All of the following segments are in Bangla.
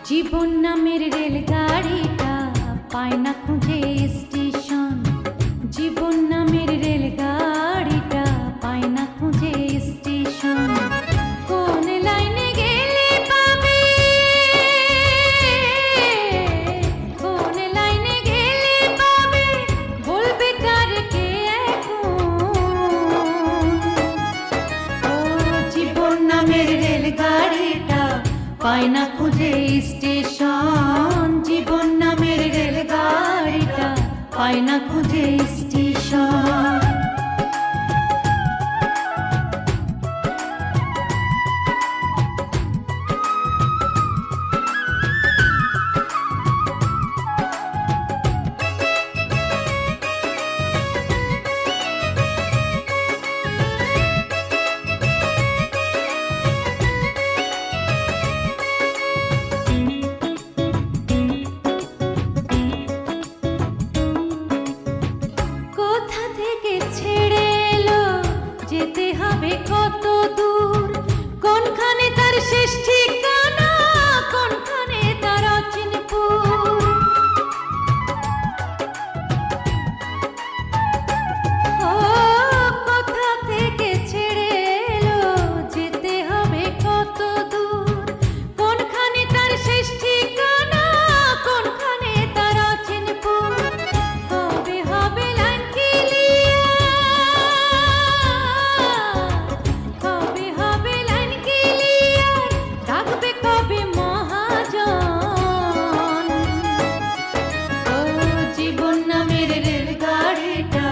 জীবন নামের রেলগাড়িটা পায় না খুঁজে স্টেশন। জীবন নামের রেলগাড়িটা পায় না খুঁজে স্টেশন। কোন লাইনে গেলে পাবে, কোন লাইনে গেলে পাবে, বলবে কার কে এখন। ও জীবন নামের রেলগাড়িটা পায় না খুঁজে স্টেশন। জীবন নামের রেলগাড়িটা পায় না খুঁজে স্টেশন। যেতে হবে কত দূর, কোনখানে তার শেষ ঠিকানা, কোনখানে তার অচিনপুর। ও কোথা থেকে ছেড়ে এলো, যেতে হবে কত দূর, কোনখানে তার শেষ ঠিকানা, কোনখানে তার অচিনপুর। কবে হবে লাইন ক্লিয়ার, কবে হবে লাইন ক্লিয়ার, ডাকবে কবে মহাজন। ও জীবন নামের রেলগাড়িটা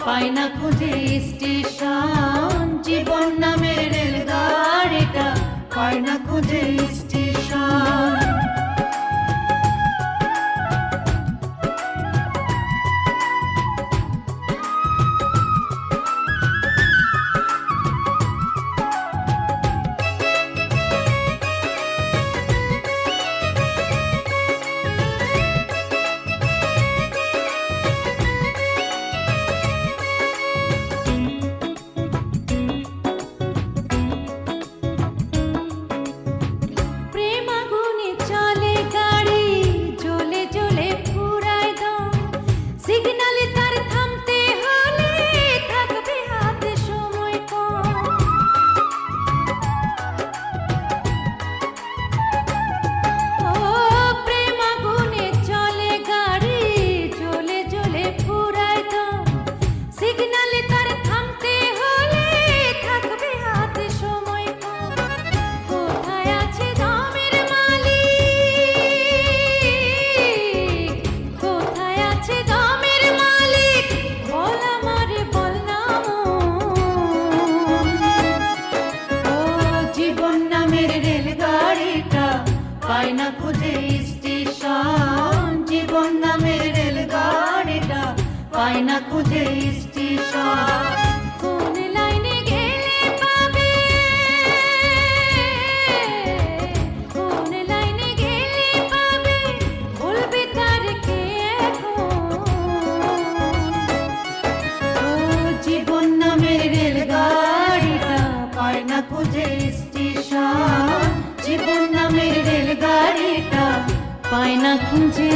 পায় না খুঁজে স্টেশন। জীবন নামের রেলগাড়িটা পায় না খুঁজে স্টেশন। সিগনালে তার থামতে হলে থাকবে হাতে সময় কম। ও প্রেম আগুনে চলে গাড়ি, জ্বলে জ্বলে ফুরায় দম। সিগনালে তার থামতে হলে থাকবে হাতে সময় কম। কোথায় আছে দমের মালিক, কোথায় আছে দমের মালিক, বল আমারে বল না মন। ও জীবন নামের রেলগাড়িটা পায় না খুঁজে স্টেশন। জীবন নামের রেলগাড়িটা পায় না খুঁজে স্টেশন। কোন লাইনে গেলে পাবে, কোন লাইনে গেলে পাবে, বলবে কার কে এখন। ও জীবন নামের রেলগাড়িটা পায় না খুঁজে স্টেশন। জীবন নামের রেলগাড়িটা পায় না খুঁজে